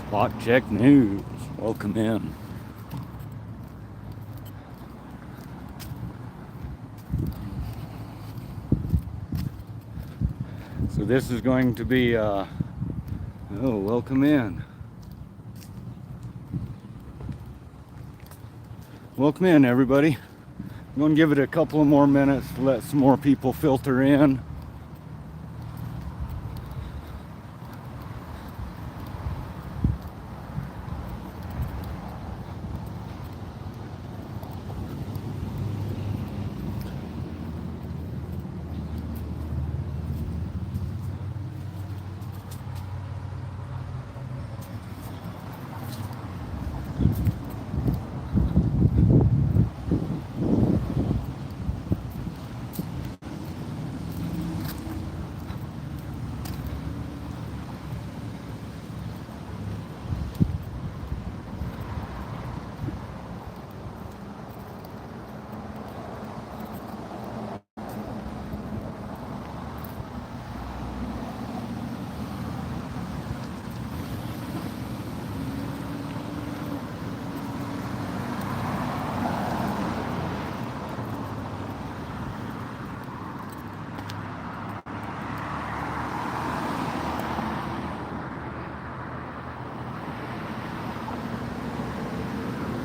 Spot Check News. Welcome in. So this is going to be, welcome in. Welcome in, everybody. I'm going to give it a couple of more minutes to let some more people filter in.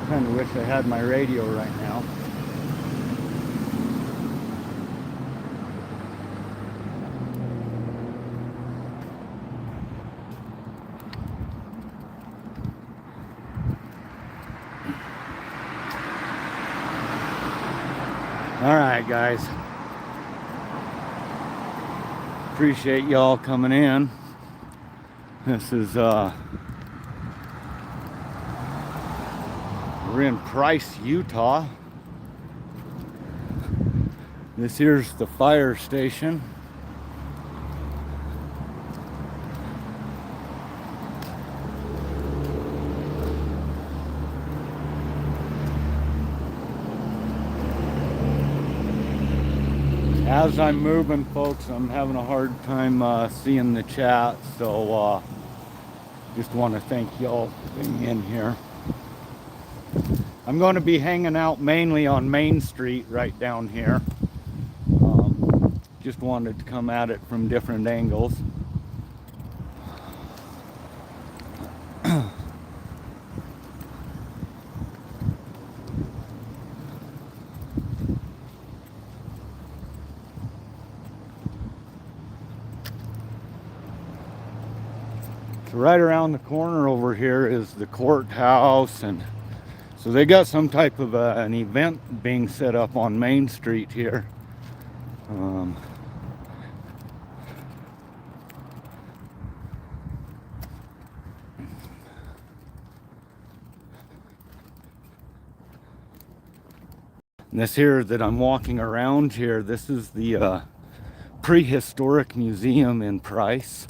I kind of wish I had my radio right now. All right, guys. Appreciate y'all coming in. This is, we're in Price, Utah. This here's the fire station. As I'm moving, folks, I'm having a hard time seeing the chat, so just want to thank y'all for being in here. I'm going to be hanging out mainly on Main Street right down here. Just wanted to come at it from different angles. So right around the corner over here is the courthouse, and so they got some type of an event being set up on Main Street here. And this here that I'm walking around here, this is the prehistoric museum in Price.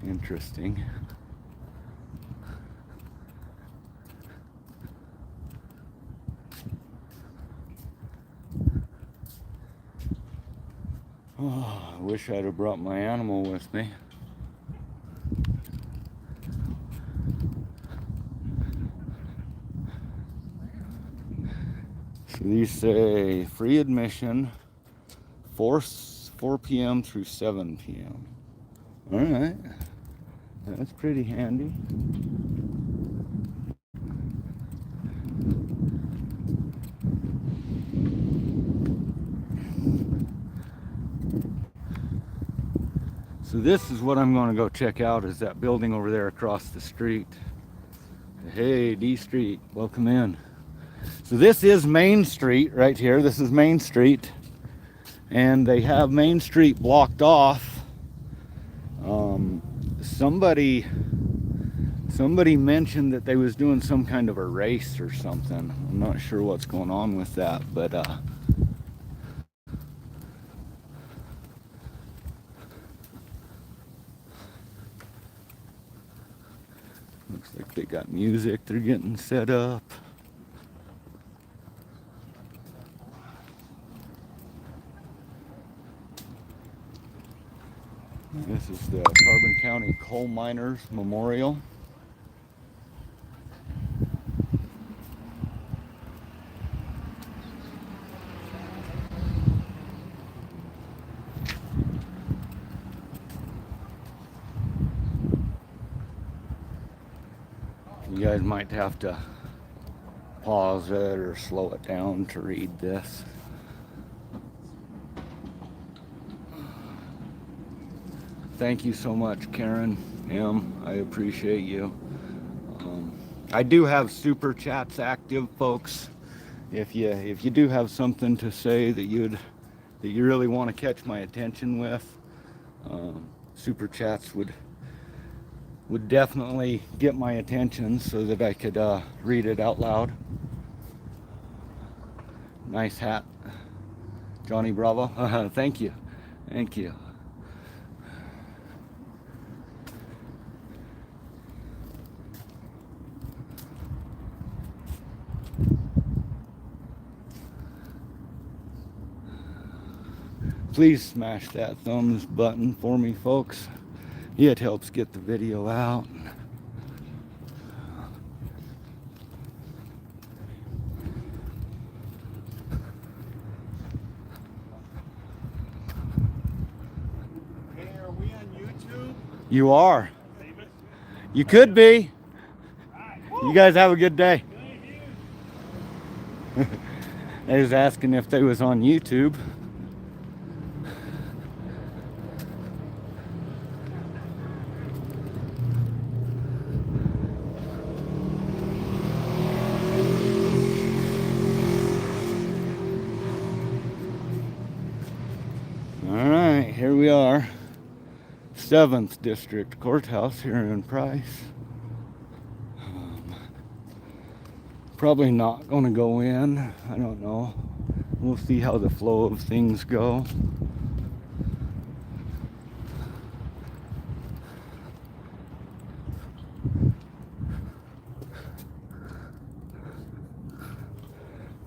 Interesting. Oh, I wish I'd have brought my animal with me. So these say free admission, 4 p.m. through 7 p.m. All right, that's pretty handy. So this is what I'm going to go check out, is that building over there across the street. Hey, D Street, welcome in. So this is Main Street right here. This is Main Street, and they have Main Street blocked off. Somebody mentioned that they was doing some kind of a race or something. I'm not sure what's going on with that, but looks like They got music they're getting set up. This is the Carbon County Coal Miners Memorial. You guys might have to pause it or slow it down to read this. Thank you so much, Karen M. I appreciate you. I do have super chats active, folks. If you do have something to say that you really want to catch my attention with, super chats would definitely get my attention so that I could read it out loud. Nice hat, Johnny Bravo. Thank you. Thank you. Please smash that thumbs button for me, folks. It helps get the video out. Hey, are we on YouTube? You are. You could be. You guys have a good day. They was asking if they was on YouTube. All right, here we are. 7th District Courthouse here in Price. Probably not going to go in. I don't know. We'll see how the flow of things go.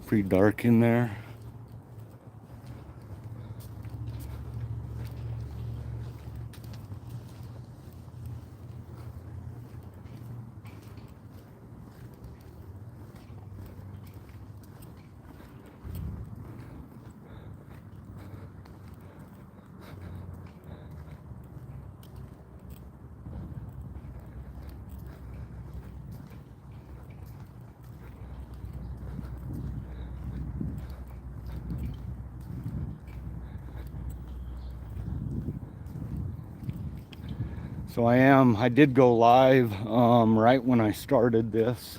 Pretty dark in there. So I did go live right when I started this.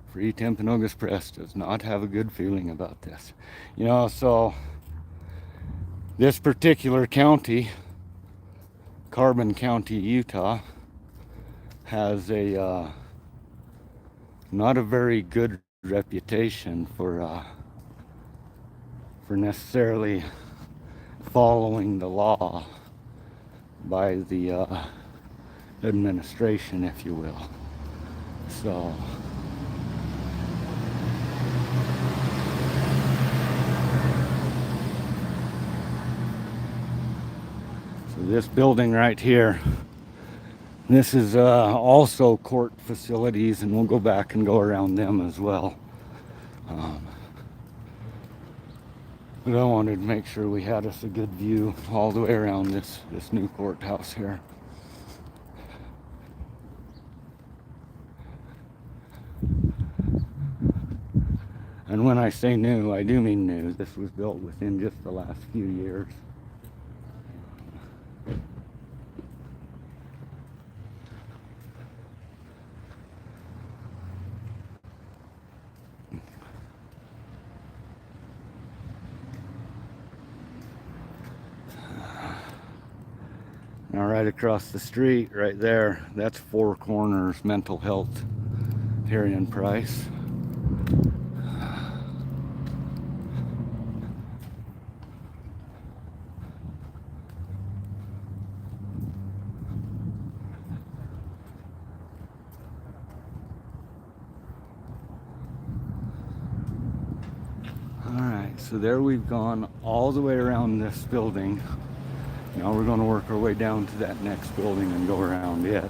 Free Timpanogos Press does not have a good feeling about this. You know, so this particular county, Carbon County, Utah, has a not a very good reputation for necessarily following the law by the administration, if you will. So this building right here, this is also court facilities, and we'll go back and go around them as well. But I wanted to make sure we had us a good view all the way around this new courthouse here. And when I say new, I do mean new. This was built within just the last few years. Now right across the street, right there, that's Four Corners Mental Health here in Price. So there we've gone all the way around this building. Now we're going to work our way down to that next building and go around it.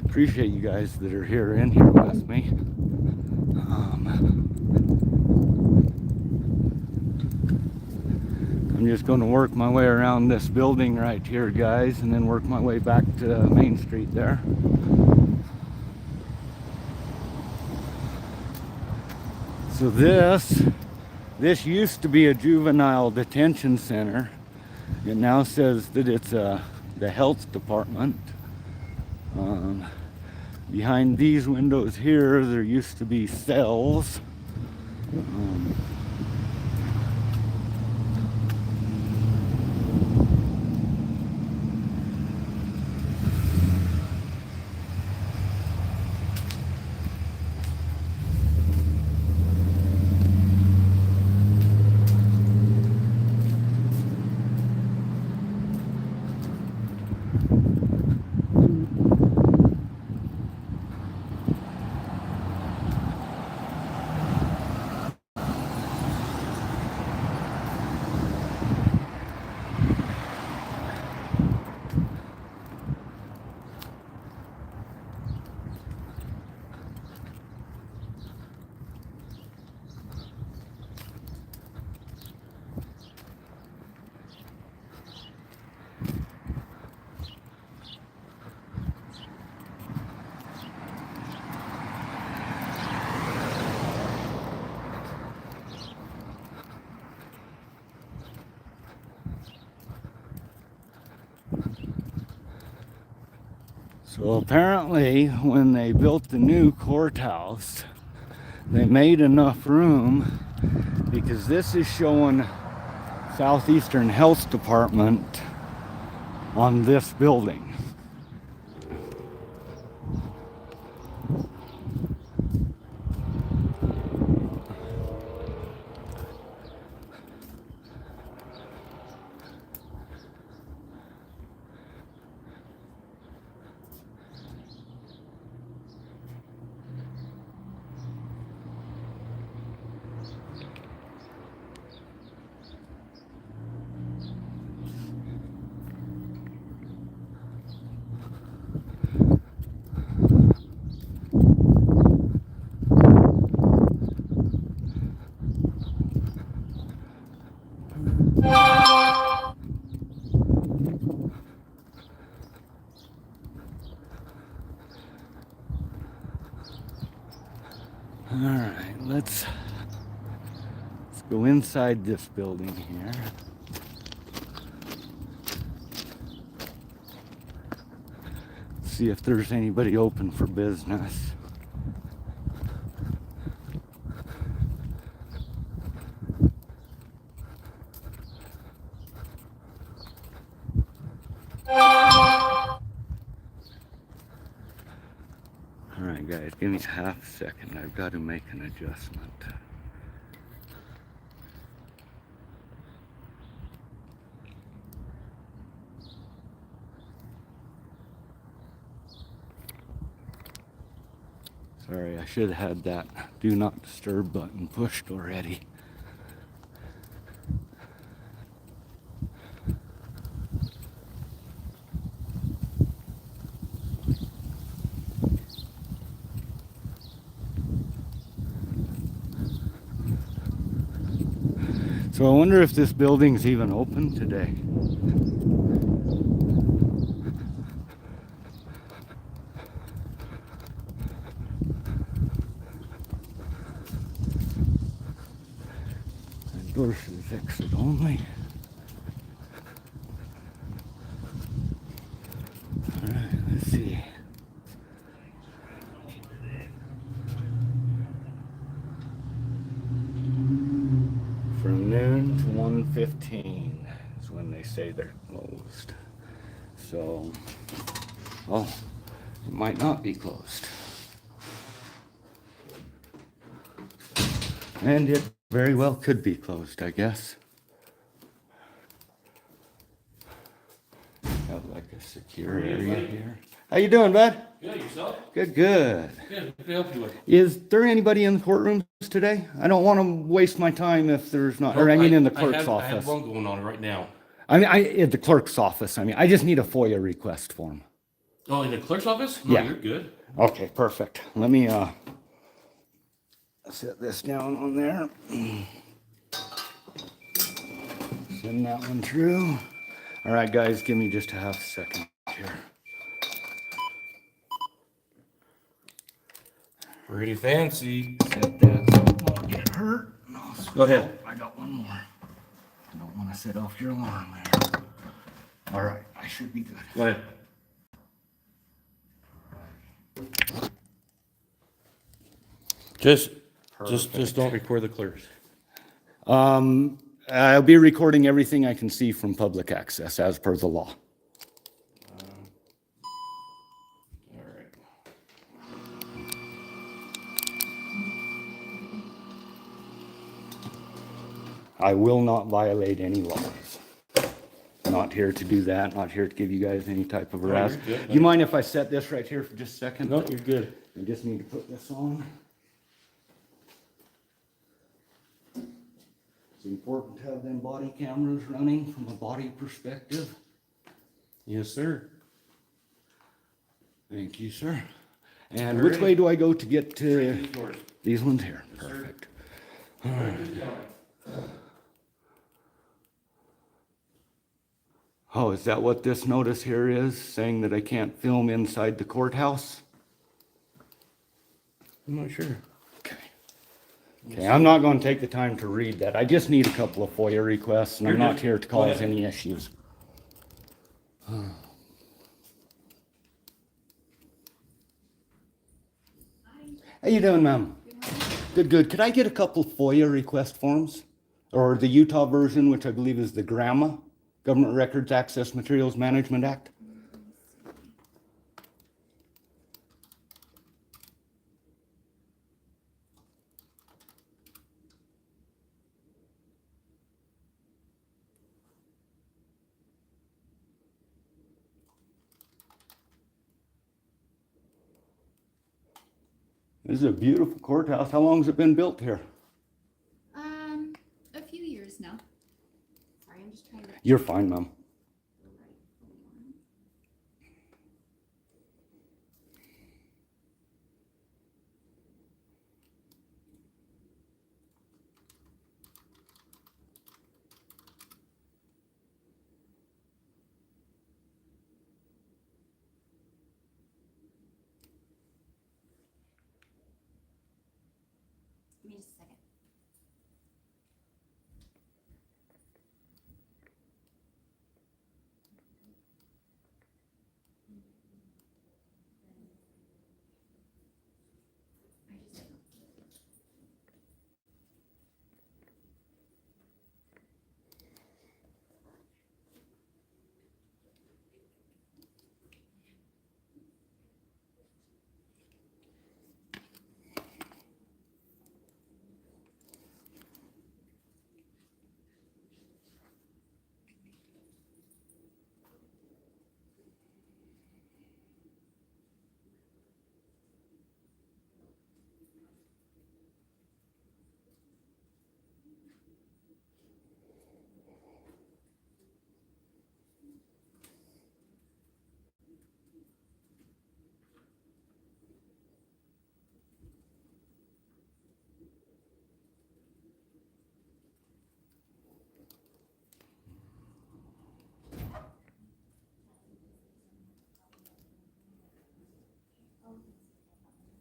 Appreciate you guys that are in here with me. I'm just going to work my way around this building right here, guys, and then work my way back to Main Street there. So this used to be a juvenile detention center. It now says that it's the health department. Behind these windows here, there used to be cells. So apparently when they built the new courthouse, they made enough room, because this is showing Southeastern Health Department on this building. Alright, let's go inside this building here. See if there's anybody open for business. Alright guys, give me half a second. I've got to make an adjustment. Sorry, I should have had that do not disturb button pushed already. So I wonder if this building's even open today. And doors is exit only. Alright, let's see. From noon to 1:15 is when they say they're closed. So, well, it might not be closed. And it very well could be closed, I guess. Have like a secure area here. How you doing, bud? Good, yourself? Good, good. Good, what can I help you with? Is there anybody in the courtrooms today? I don't want to waste my time if there's not, or I mean in the clerk's I have office. one going on right now. I mean, at the clerk's office, I just need a FOIA request form. Oh, in the clerk's office? No, Yeah. you're good. Okay, perfect. Let me, set this down on there. Send that one through. All right, guys, give me just a half second here. Pretty fancy. Set that so it won't get hurt. Go ahead. I got one more. I don't want to set off your alarm there. All right, I should be good. Go ahead. Just don't record the clerks. I'll be recording everything I can see from public access as per the law. All right. I will not violate any laws. Not here to do that, not here to give you guys any type of you're harass. good, You mind if I set this right here for just a second? No, you're good. I just need to put this on. It's important to have them body cameras running from a body perspective. Yes, sir. Thank you, sir. And which way do I go to get to Yours. these ones here? Yes, sir. Perfect. Good job. Oh, is that what this notice here is, saying that I can't film inside the courthouse? I'm not sure. Okay. Okay, I'm not gonna take the time to read that. I just need a couple of FOIA requests, and I'm You're not good. here to Go cause ahead. any issues. How you doing, ma'am? Good, good. Could I get a couple FOIA request forms? Or the Utah version, which I believe is the GRAMA, Government Records Access Materials Management Act? This is a beautiful courthouse. How long has it been built here? A few years now. Sorry, I'm just trying to. You're fine, ma'am. Give me just a second.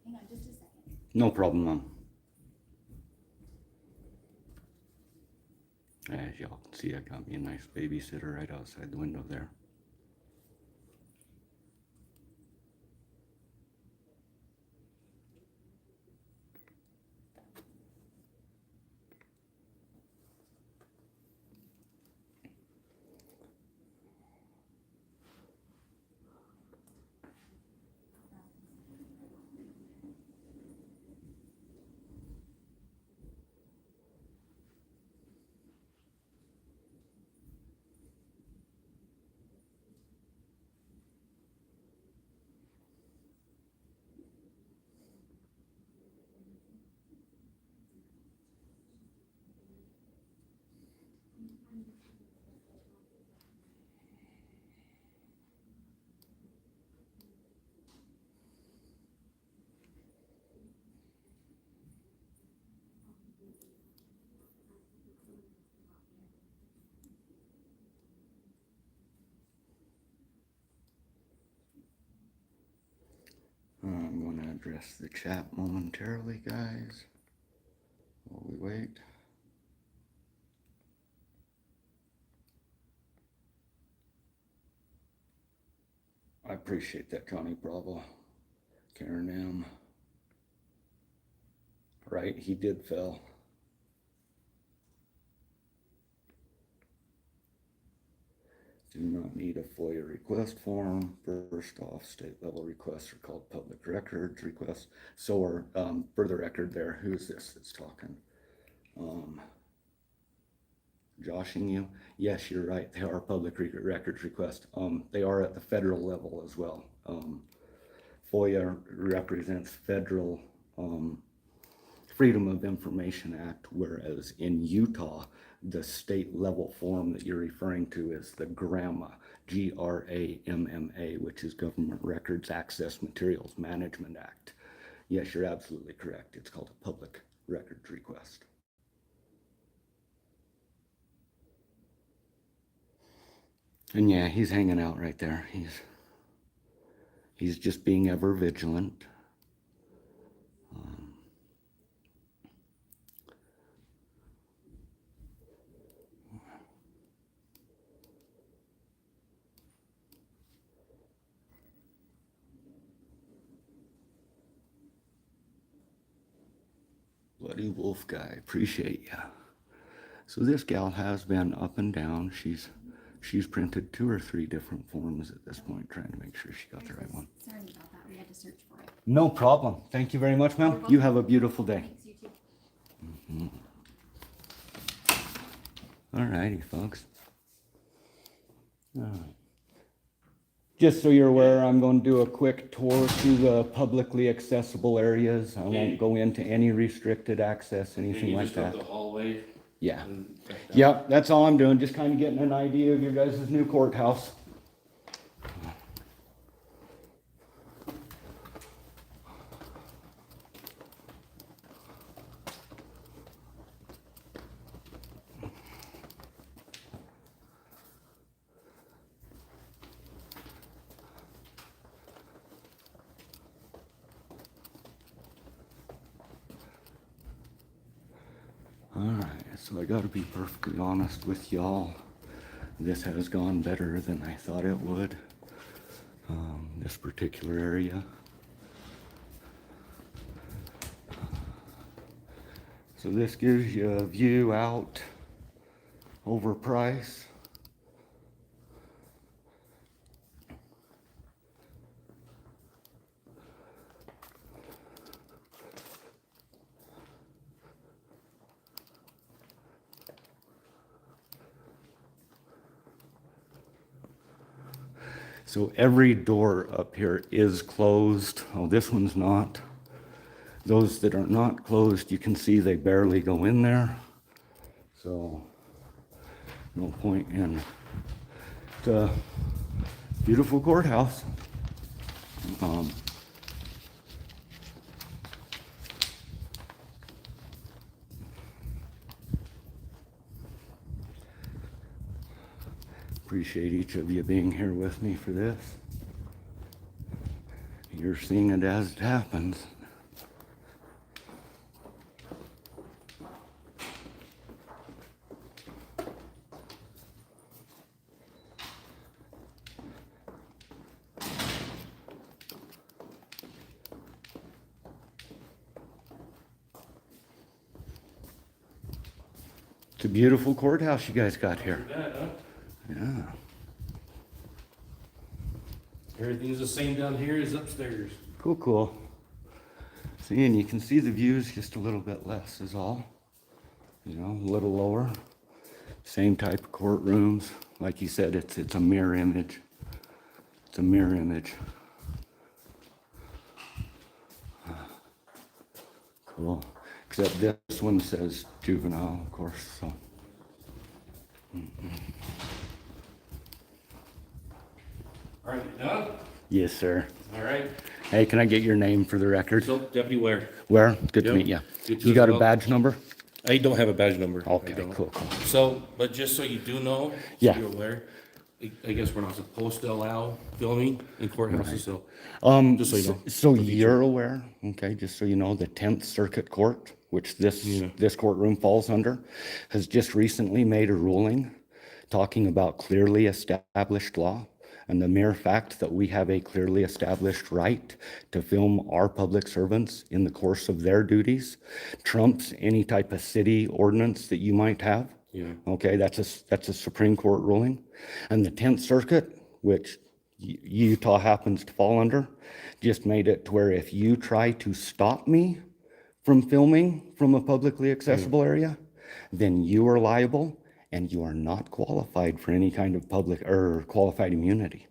Hang on just a second. No problem, ma'am. As y'all can see, I got me a nice babysitter right outside the window there. address the chat momentarily, guys, while we wait. I appreciate that, Connie Bravo. Karen M. Right, he did fail. Do not need a FOIA request form. First off, state level requests are called public records requests. So are, for the record there, who's this that's talking? Joshing you? Yes, you're right. They are public records requests. They are at the federal level as well. FOIA represents federal Freedom of Information Act, whereas in Utah, the state level form that you're referring to is the GRAMMA, G-R-A-M-M-A, which is Government Records Access Materials Management Act. Yes, you're absolutely correct. It's called a public records request. And yeah, he's hanging out right there. He's just being ever vigilant. Bloody Wolf guy, appreciate ya. So this gal has been up and down. She's printed 2 or 3 different forms at this point, trying to make sure she got the right one. Sorry about that. We had to search for it. No problem. Thank you very much, ma'am. You have a beautiful day. Thanks, you too. All righty, folks. All right. Just so you're aware, I'm going to do a quick tour through the publicly accessible areas. I won't go into any restricted access, anything like that. The hallway. Yeah. and back down. Yep, that's all I'm doing, just kind of getting an idea of your guys' new courthouse. Alright, so I gotta be perfectly honest with y'all. This has gone better than I thought it would. This particular area. So this gives you a view out over Price. So every door up here is closed. Oh, this one's not. Those that are not closed, you can see they barely go in there. So no point in. It's a beautiful courthouse. Appreciate each of you being here with me for this. You're seeing it as it happens. It's a beautiful courthouse you guys got here. That, huh? Yeah. Everything's the same down here as upstairs. Cool, cool. See, and you can see the views just a little bit less is all. You know, a little lower. Same type of courtrooms. Like you said, it's a mirror image. It's a mirror image. Cool. Except this one says juvenile, of course, so. All right, you done? Yes, sir. All right. Hey, can I get your name for the record? So Deputy Ware. Where? Good to Yep. meet you. You too You as got a well. badge number? I don't have a badge number. I Okay, don't. cool, cool. So, but just so you do know, so Yeah. you're aware, I guess we're not supposed to allow filming in courthouses, so. Just so you know. So you're aware, okay, just so you know, the 10th Circuit Court, which this courtroom falls under, has just recently made a ruling talking about clearly established law and the mere fact that we have a clearly established right to film our public servants in the course of their duties trumps any type of city ordinance that you might have. Yeah. Okay, that's a Supreme Court ruling. And the 10th Circuit, which Utah happens to fall under, just made it to where if you try to stop me from filming from a publicly accessible area, then you are liable and you are not qualified for any kind of public or qualified immunity.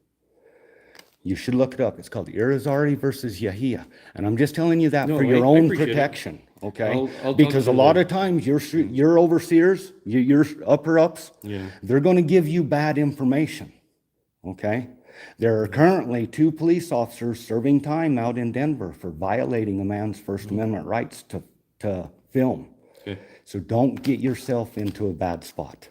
You should look it up. It's called Irizarry versus Yahia. And I'm just telling you that No, for your I own appreciate it. protection, okay? I'll Because a talk to lot the- of times your overseers, your upper ups, Yeah. they're going to give you bad information, okay? There are currently 2 police officers serving time out in Denver for violating a man's First Amendment rights to film. Okay. So don't get yourself into a bad spot.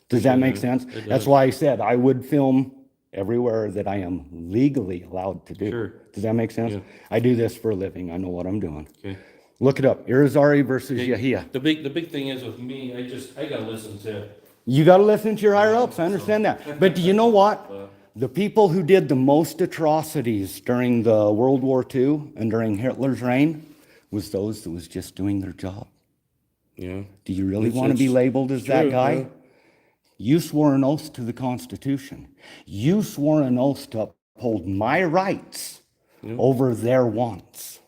Does that make sense? It That's does. why I said I would film everywhere that I am legally allowed to do. Sure. Does that make sense? Yeah. I do this for a living. I know what I'm doing. Okay. Look it up. Irizarry versus Yahia. The big thing is with me, I gotta listen to, You got to listen to your higher ups. I understand that. But do you know what? The people who did the most atrocities during the World War II and during Hitler's reign was those that was just doing their job. Do you really want to be labeled as that true, guy? yeah. You swore an oath to the Constitution. You swore an oath to uphold my rights over their wants.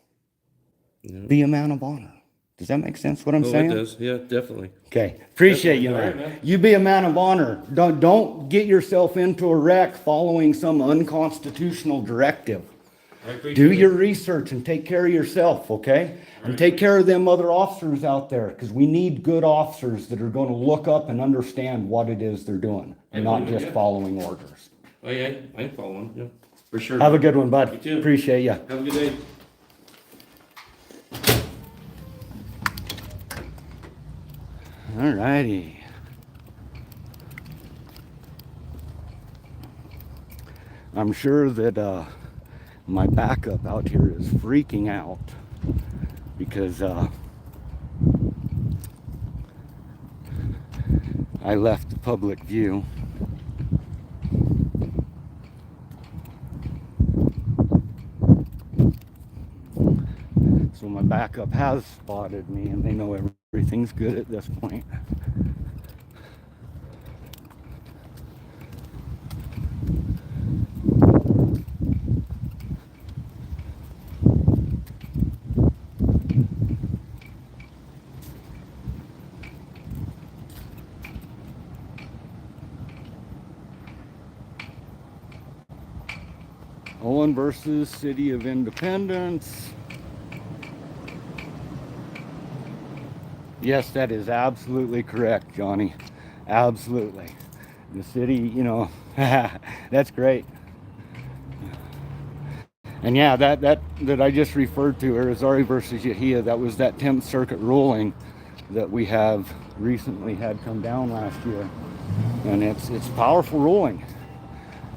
Be a man of honor. Does that make sense what I'm Oh, saying? it does, yeah, definitely. Okay, appreciate you, Definitely. All man. right, man. You be a man of honor. Don't get yourself into a wreck following some unconstitutional directive. I appreciate Do it. your research and take care of yourself, okay? And take care of them other officers out there, because we need good officers that are going to look up and understand what it is they're doing, and not believe it, just yeah. following orders. Oh, yeah, I'm following, yeah, for sure. Have a good one, bud. You too. Appreciate you. Have a good day. All righty. I'm sure that my backup out here is freaking out because I left the public view. So my backup has spotted me and they know everything's good at this point. Owen versus City of Independence. Yes, that is absolutely correct, Johnny. Absolutely. The city, you know, that's great. And yeah, that I just referred to, Irizarry versus Yahia, that was that 10th Circuit ruling that we have recently had come down last year. And it's a powerful ruling.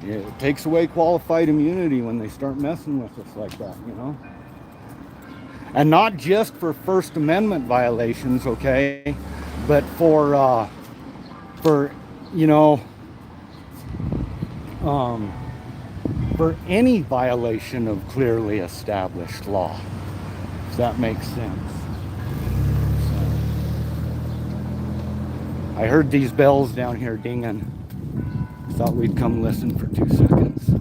It takes away qualified immunity when they start messing with us like that, you know? And not just for First Amendment violations, okay? But for you know, for any violation of clearly established law, if that makes sense. So, I heard these bells down here dinging. Thought we'd come listen for 2 seconds.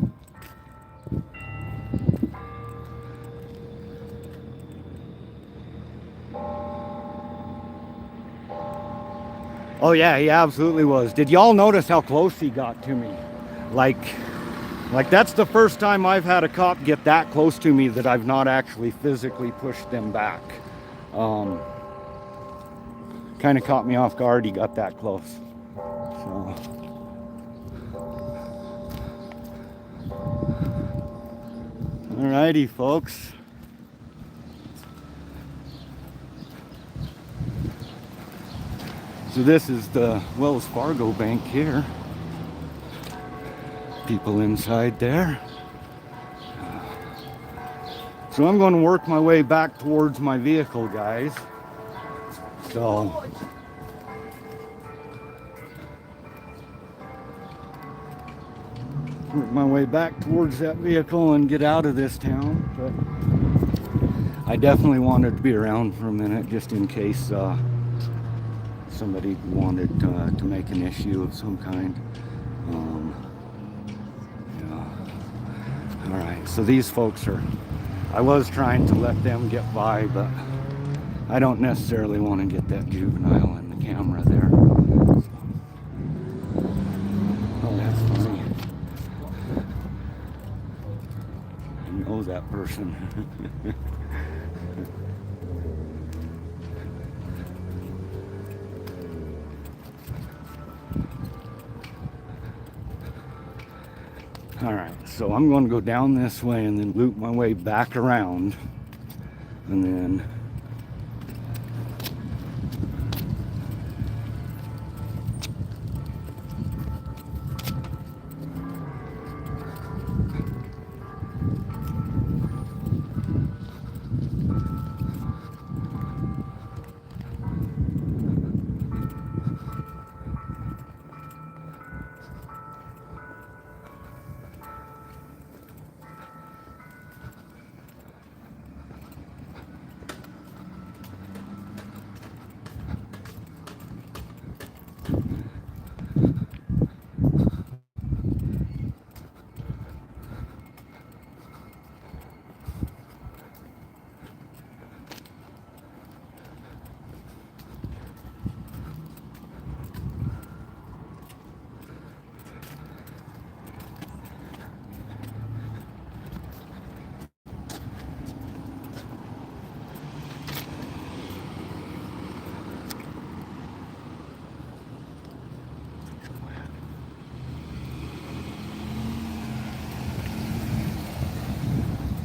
Oh yeah, he absolutely was. Did y'all notice how close he got to me? Like that's the first time I've had a cop get that close to me that I've not actually physically pushed them back. Kind of caught me off guard, he got that close. So. Alrighty, folks. So this is the Wells Fargo Bank here. people inside there. So I'm going to work my way back towards my vehicle, guys. So work my way back towards that vehicle and get out of this town. But I definitely wanted to be around for a minute just in case somebody wanted to make an issue of some kind. Yeah. All right, so these folks are, I was trying to let them get by, but I don't necessarily want to get that juvenile in the camera there. Oh, that's funny. I know that person. All right, so I'm going to go down this way and then loop my way back around, and then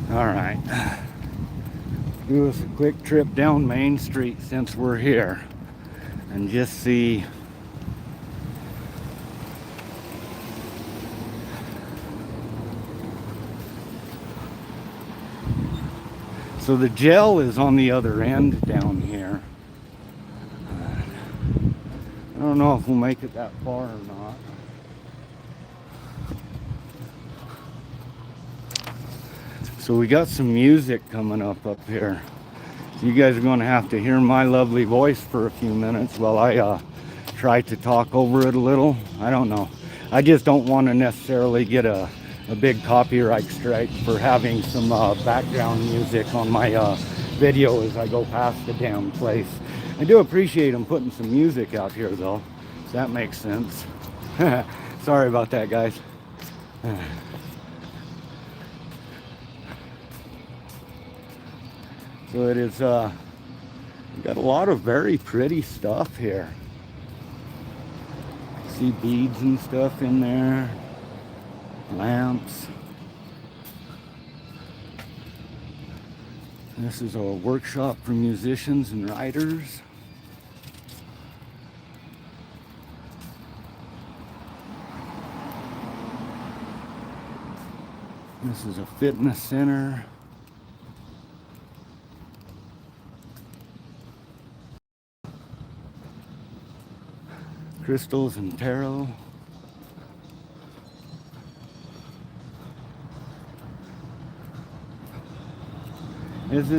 all right, do us a quick trip down Main Street since we're here and just see so the jail is on the other end down here. I don't know if we'll make it that far or not. So we got some music coming up here. So you guys are going to have to hear my lovely voice for a few minutes while I try to talk over it a little. I don't know. I just don't want to necessarily get a big copyright strike for having some background music on my video as I go past the damn place. I do appreciate them putting some music out here though, so that makes sense. Sorry about that, guys. So it is, we've got a lot of very pretty stuff here. See beads and stuff in there, lamps. This is a workshop for musicians and writers. This is a fitness center. Crystals and tarot. This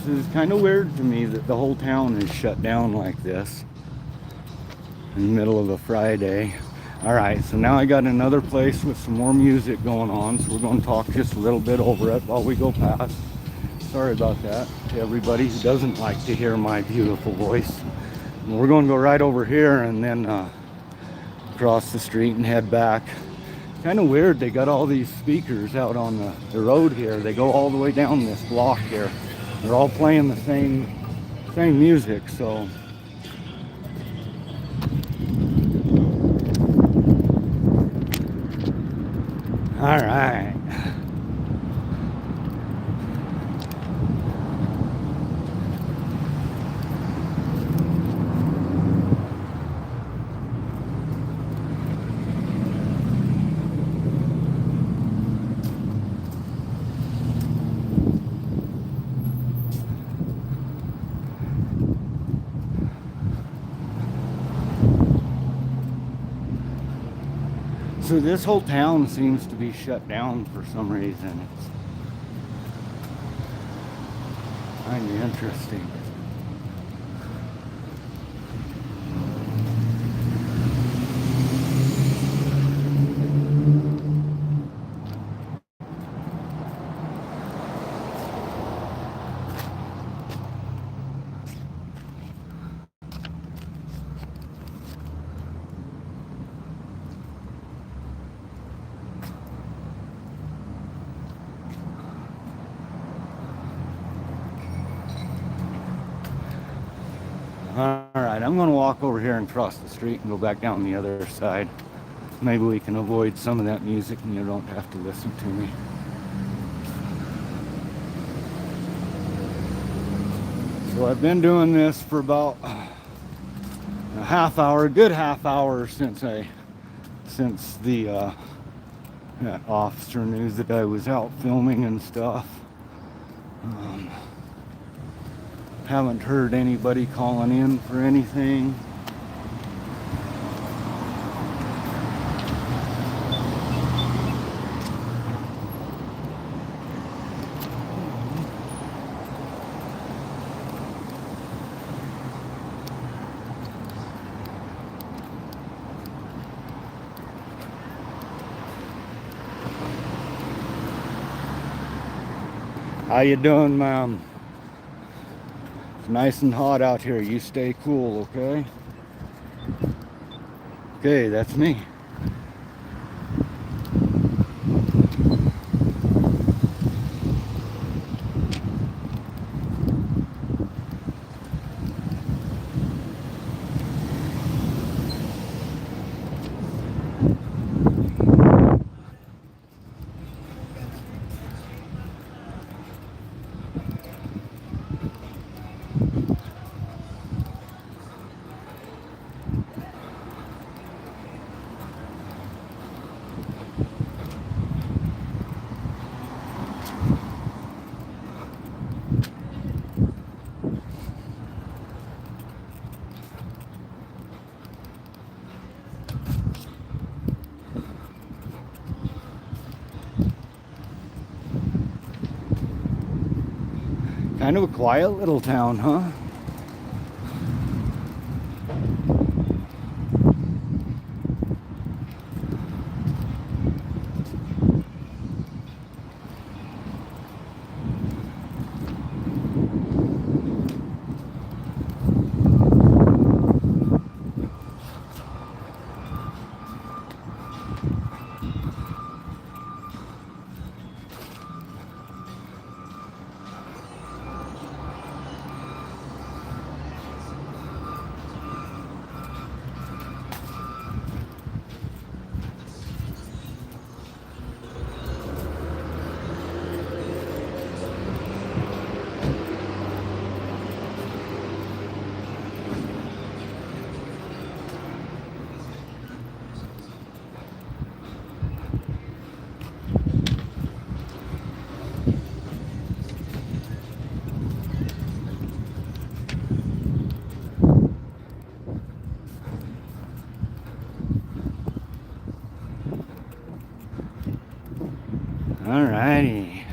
is kind of weird to me that the whole town is shut down like this in the middle of a Friday. All right, so now I got another place with some more music going on, so we're going to talk just a little bit over it while we go past. Sorry about that to everybody who doesn't like to hear my beautiful voice. We're going to go right over here and then cross the street and head back. Kind of weird, they got all these speakers out on the road here. They go all the way down this block here. They're all playing the same music, so. All right. So this whole town seems to be shut down for some reason. It's kind of interesting. Alright, I'm going to walk over here and cross the street and go back down the other side. Maybe we can avoid some of that music and you don't have to listen to me. So I've been doing this for about a half hour, a good half hour since the that officer knew that I was out filming and stuff. Haven't heard anybody calling in for anything. How you doing, ma'am? It's nice and hot out here. You stay cool, okay? Okay, that's me. Kind of a quiet little town, huh? Alrighty.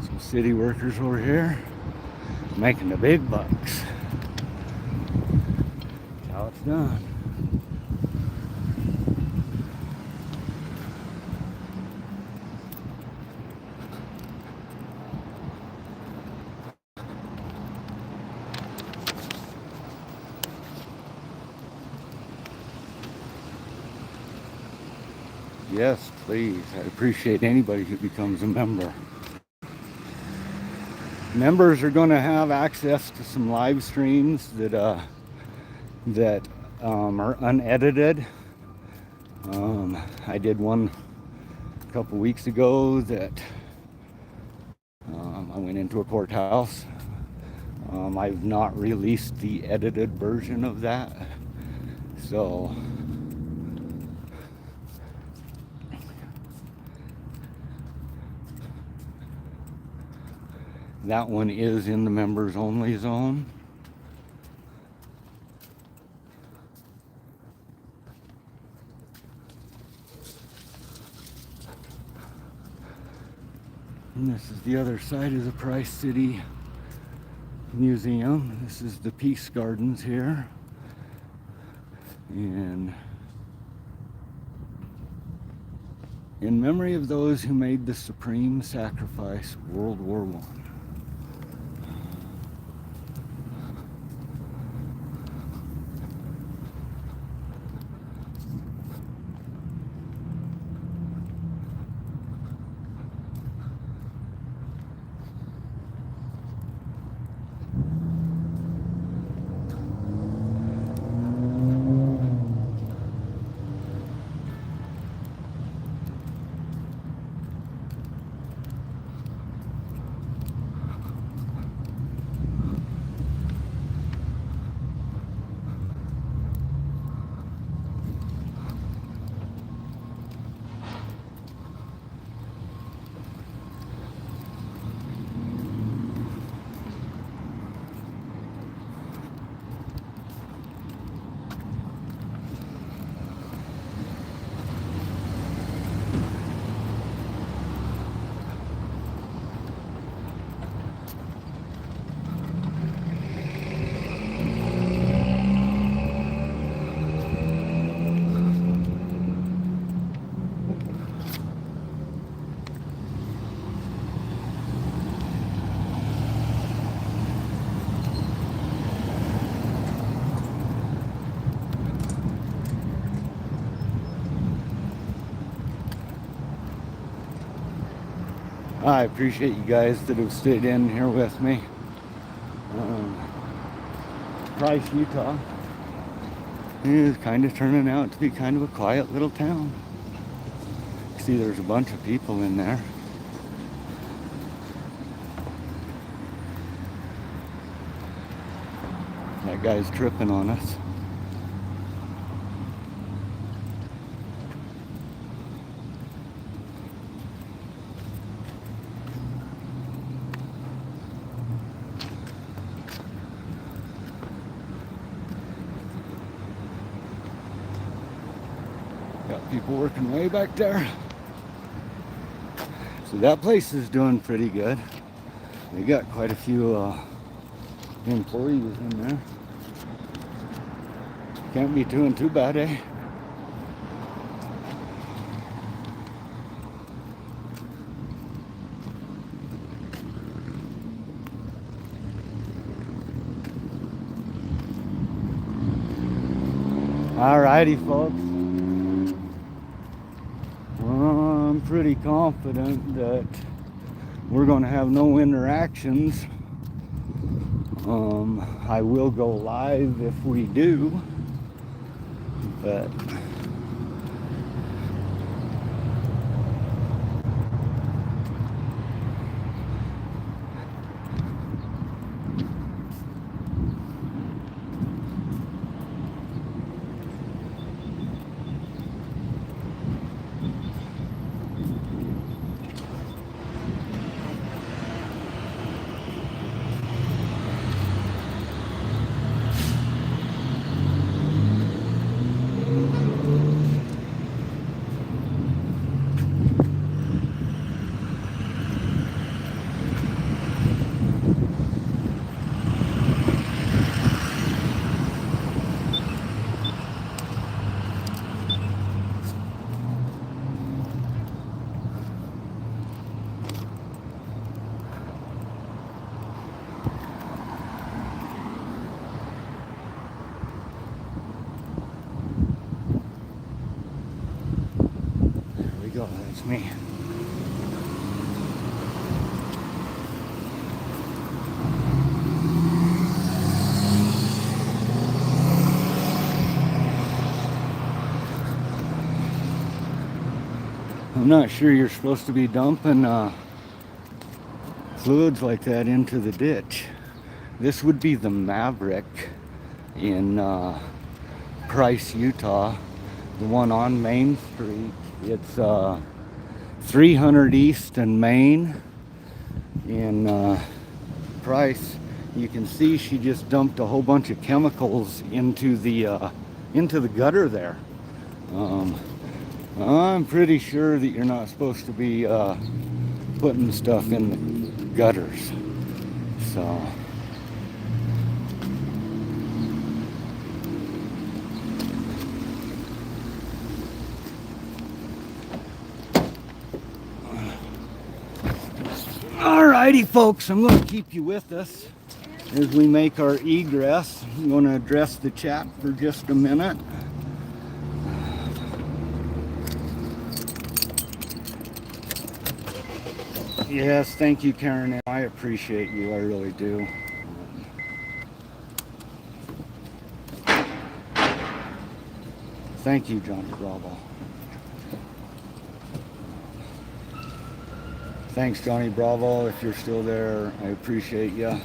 Some city workers over here making the big bucks. That's how it's done. Yes, please. I appreciate anybody who becomes a member. Members are going to have access to some live streams that are unedited. I did one a couple weeks ago that I went into a courthouse. I've not released the edited version of that, so that one is in the members only zone. And this is the other side of the Price City Museum. This is the Peace Gardens here. And in memory of those who made the supreme sacrifice, World War I. I appreciate you guys that have stayed in here with me. Price, Utah is kind of turning out to be kind of a quiet little town. See, there's a bunch of people in there. That guy's tripping on us. Got people working way back there. So that place is doing pretty good. They got quite a few employees in there. Can't be doing too bad, eh? Alrighty, folks. I'm pretty confident that we're going to have no interactions. I will go live if we do, but go, that's me. I'm not sure you're supposed to be dumping fluids like that into the ditch. This would be the Maverick in Price, Utah, the one on Main Street. It's 300 East and Main in Price. You can see she just dumped a whole bunch of chemicals into the gutter there. I'm pretty sure that you're not supposed to be putting stuff in the gutters. So alrighty folks, I'm going to keep you with us as we make our egress. I'm going to address the chat for just a minute. Yes, thank you, Karen. I appreciate you. I really do. Thank you, Johnny Bravo. Thanks, Johnny Bravo. If you're still there, I appreciate you.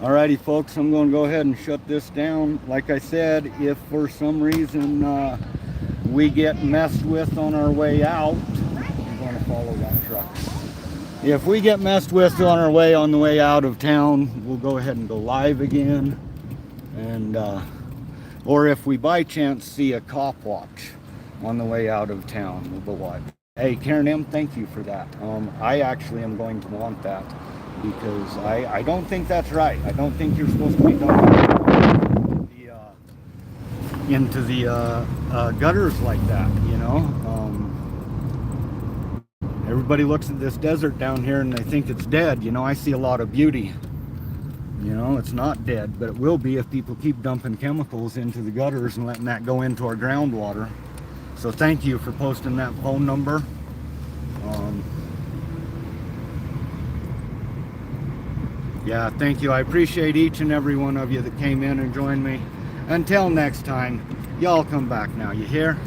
Alrighty, folks, I'm going to go ahead and shut this down. Like I said, if for some reason we get messed with on our way out, I'm going to follow that truck. If we get messed with on the way out of town, we'll go ahead and go live again. And or if we by chance see a cop watch on the way out of town, we'll go live. Hey, Karen M, thank you for that. I actually am going to want that, because I don't think that's right. I don't think you're supposed to be dumping into the gutters like that, you know. Everybody looks at this desert down here and they think it's dead. You know, I see a lot of beauty. You know, it's not dead, but it will be if people keep dumping chemicals into the gutters and letting that go into our groundwater. So thank you for posting that phone number. Yeah, thank you. I appreciate each and every one of you that came in and joined me. Until next time, y'all come back now, you hear?